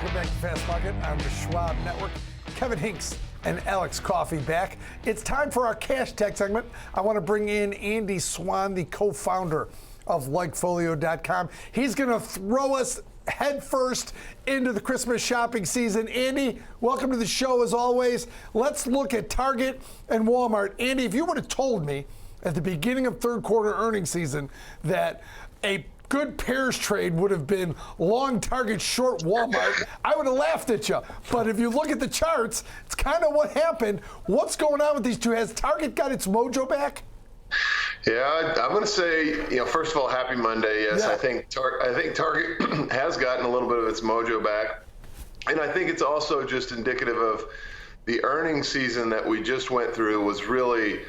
Welcome back to Fast Market on the Schwab Network. Kevin Hinks and Alex Coffey back. It's time for our cash tech segment. I want to bring in Andy Swan, the co-founder of LikeFolio.com. He's going to throw us headfirst into the Christmas shopping season. Andy, welcome to the show as always. Let's look at Target and Walmart. Andy, if you would have told me at the beginning of third quarter earnings season that a good pairs trade would have been long Target, short Walmart, I would have laughed at you. But if you look at the charts, it's kind of what happened. What's going on with these two? Has Target got its mojo back? Yeah, I'm going to say, first of all, happy Monday. Yes, yeah. I think Target has gotten a little bit of its mojo back. And I think it's also just indicative of the earnings season that we just went through was really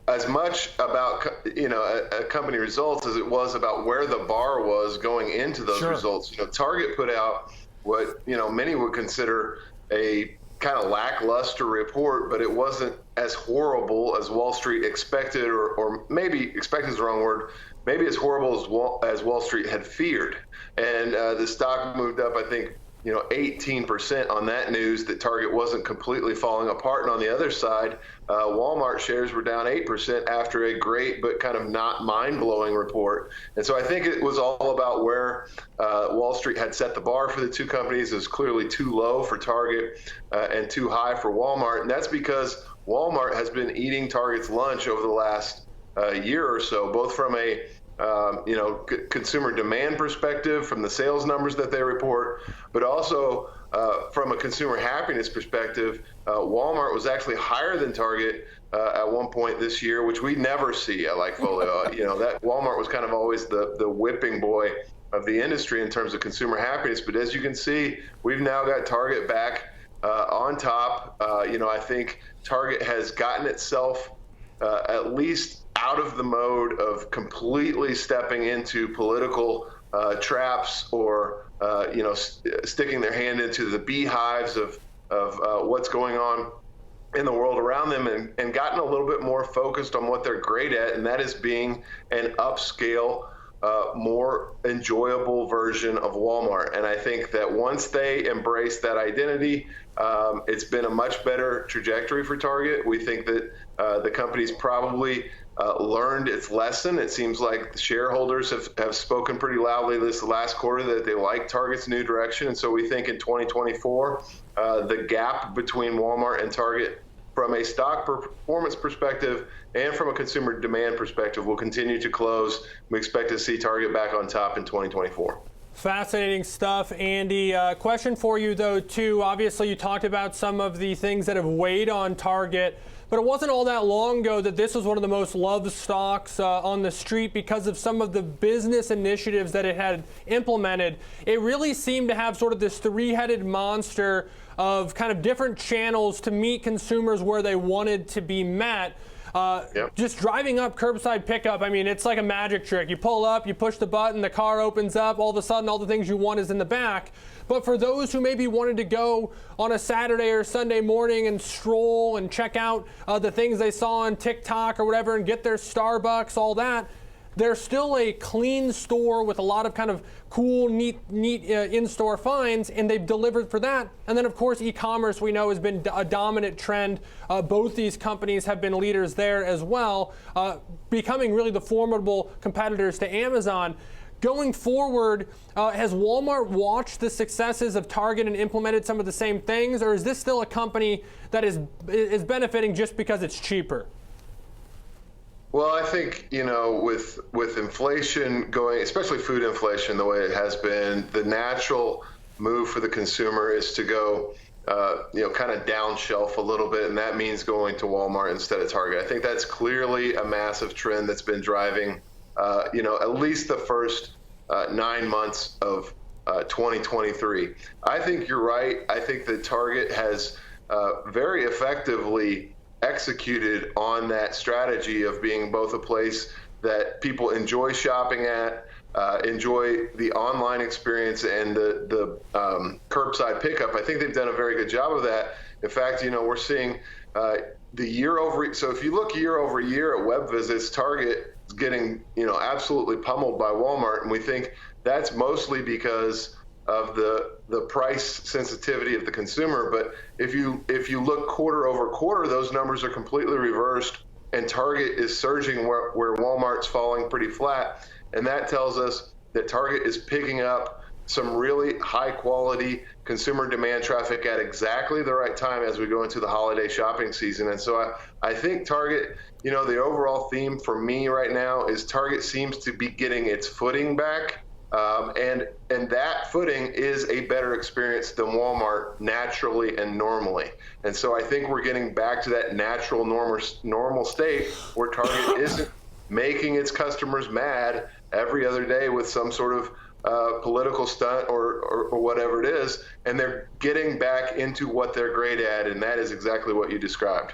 as much about, a company results as it was about where the bar was going into those results. Target put out what, many would consider a kind of lackluster report, but it wasn't as horrible as Wall Street expected, or maybe expected is the wrong word, maybe as horrible as Wall Street had feared. And the stock moved up, I think, 18% on that news that Target wasn't completely falling apart. And on the other side, Walmart shares were down 8% after a great but kind of not mind-blowing report. And so I think it was all about where Wall Street had set the bar for the two companies. It was clearly too low for Target and too high for Walmart. And that's because Walmart has been eating Target's lunch over the last year or so, both from a consumer demand perspective from the sales numbers that they report, but also from a consumer happiness perspective. Walmart was actually higher than Target at one point this year, which we never see at LikeFolio. That Walmart was kind of always the whipping boy of the industry in terms of consumer happiness. But as you can see, we've now got Target back on top. I think Target has gotten itself at least out of the mode of completely stepping into political traps or sticking their hand into the beehives of what's going on in the world around them, and gotten a little bit more focused on what they're great at, and that is being an upscale, more enjoyable version of Walmart. And I think that once they embrace that identity, it's been a much better trajectory for Target. We think that the company's probably learned its lesson. It seems like the shareholders have spoken pretty loudly this last quarter that they like Target's new direction. And so we think in 2024, the gap between Walmart and Target from a stock performance perspective and from a consumer demand perspective will continue to close. We expect to see Target back on top in 2024. Fascinating stuff, Andy. Question for you, though, too. Obviously, you talked about some of the things that have weighed on Target, but it wasn't all that long ago that this was one of the most loved stocks on the street because of some of the business initiatives that it had implemented. It really seemed to have sort of this three-headed monster of kind of different channels to meet consumers where they wanted to be met. Just driving up curbside pickup, I mean, it's like a magic trick. You pull up, you push the button, the car opens up, all of a sudden all the things you want is in the back. But for those who maybe wanted to go on a Saturday or Sunday morning and stroll and check out the things they saw on TikTok or whatever and get their Starbucks, all that, they're still a clean store with a lot of kind of cool, neat in-store finds, and they've delivered for that. And then, of course, e-commerce, we know, has been a dominant trend. Both these companies have been leaders there as well, becoming really the formidable competitors to Amazon. Going forward, has Walmart watched the successes of Target and implemented some of the same things, or is this still a company that is benefiting just because it's cheaper? Well, I think, with inflation going, especially food inflation, the way it has been, the natural move for the consumer is to go, kind of down shelf a little bit, and that means going to Walmart instead of Target. I think that's clearly a massive trend that's been driving, at least the first 9 months of 2023. I think you're right. I think that Target has very effectively executed on that strategy of being both a place that people enjoy shopping at, enjoy the online experience and the curbside pickup. I think they've done a very good job of that. In fact, we're seeing so if you look year over year at web visits, Target is getting, absolutely pummeled by Walmart. And we think that's mostly because of the price sensitivity of the consumer. But if you look quarter over quarter, those numbers are completely reversed, and Target is surging where Walmart's falling pretty flat. And that tells us that Target is picking up some really high quality consumer demand traffic at exactly the right time as we go into the holiday shopping season. And so I think Target, the overall theme for me right now is Target seems to be getting its footing back. And that footing is a better experience than Walmart naturally and normally. And so I think we're getting back to that natural normal state where Target isn't making its customers mad every other day with some sort of political stunt or whatever it is, and they're getting back into what they're great at, and that is exactly what you described.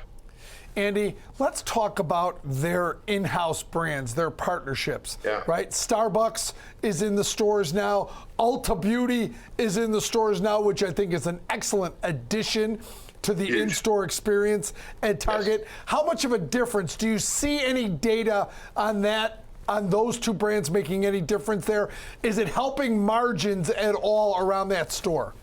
Andy, let's talk about their in-house brands, their partnerships, Yeah. right? Starbucks is in the stores now. Ulta Beauty is in the stores now, which I think is an excellent addition to the Huge. in-store experience at Target. Yes. How much of a difference? Do you see any data on that, on those two brands making any difference there? Is it helping margins at all around that store?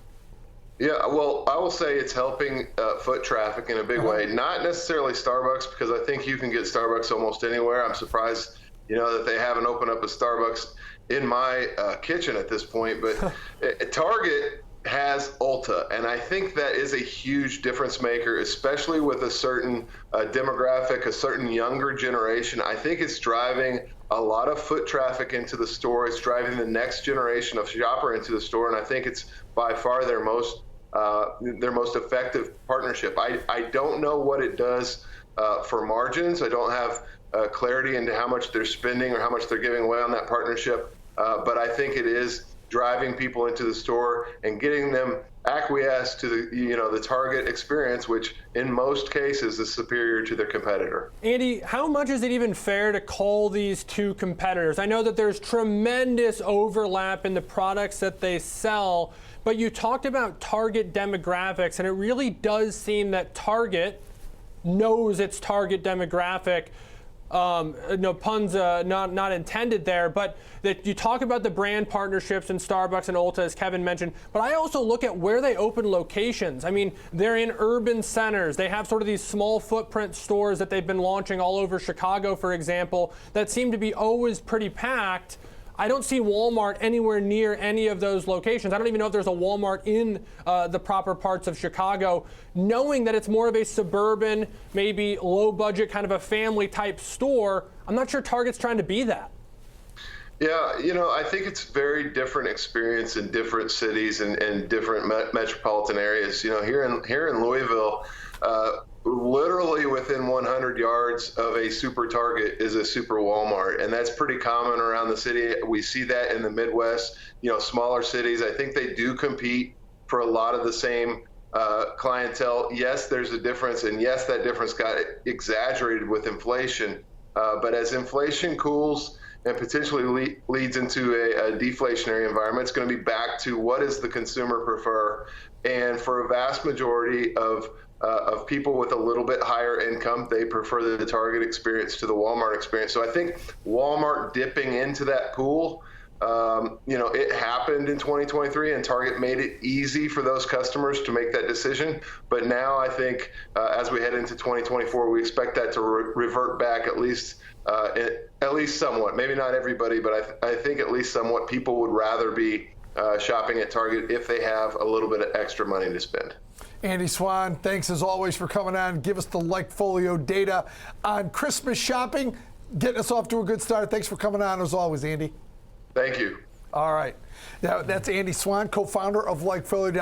Yeah, well, I will say it's helping foot traffic in a big way. Not necessarily Starbucks, because I think you can get Starbucks almost anywhere. I'm surprised, that they haven't opened up a Starbucks in my kitchen at this point. But Target has Ulta, and I think that is a huge difference maker, especially with a certain demographic, a certain younger generation. I think it's driving a lot of foot traffic into the store. It's driving the next generation of shopper into the store, and I think it's by far their most effective partnership. I don't know what it does for margins. I don't have clarity into how much they're spending or how much they're giving away on that partnership, but I think it is driving people into the store and getting them acquiesced to the Target experience, which in most cases is superior to their competitor. Andy, how much is it even fair to call these two competitors? I know that there's tremendous overlap in the products that they sell, but you talked about Target demographics, and it really does seem that Target knows its target demographic. No puns not intended there, but that you talk about the brand partnerships in Starbucks and Ulta, as Kevin mentioned, but I also look at where they open locations. I mean, they're in urban centers. They have sort of these small footprint stores that they've been launching all over Chicago, for example, that seem to be always pretty packed. I don't see Walmart anywhere near any of those locations. I don't even know if there's a Walmart in the proper parts of Chicago, knowing that it's more of a suburban, maybe low budget, kind of a family type store. I'm not sure Target's trying to be that. Yeah, I think it's very different experience in different cities and different metropolitan areas. Here in Louisville, literally within 100 yards of a super Target is a super Walmart, and that's pretty common around the city. We see that in the Midwest, smaller cities. I think they do compete for a lot of the same clientele. Yes, there's a difference, and yes, that difference got exaggerated with inflation. But as inflation cools and potentially leads into a deflationary environment, it's going to be back to what does the consumer prefer. And for a vast majority of people with a little bit higher income, they prefer the Target experience to the Walmart experience. So I think Walmart dipping into that pool, it happened in 2023, and Target made it easy for those customers to make that decision. But now I think as we head into 2024, we expect that to revert back at least somewhat. Maybe not everybody, but I think at least somewhat people would rather be shopping at Target if they have a little bit of extra money to spend. Andy Swan, thanks as always for coming on. Give us the Likefolio data on Christmas shopping, getting us off to a good start. Thanks for coming on as always, Andy. Thank you. All right. Now, that's Andy Swan, co-founder of Likefolio.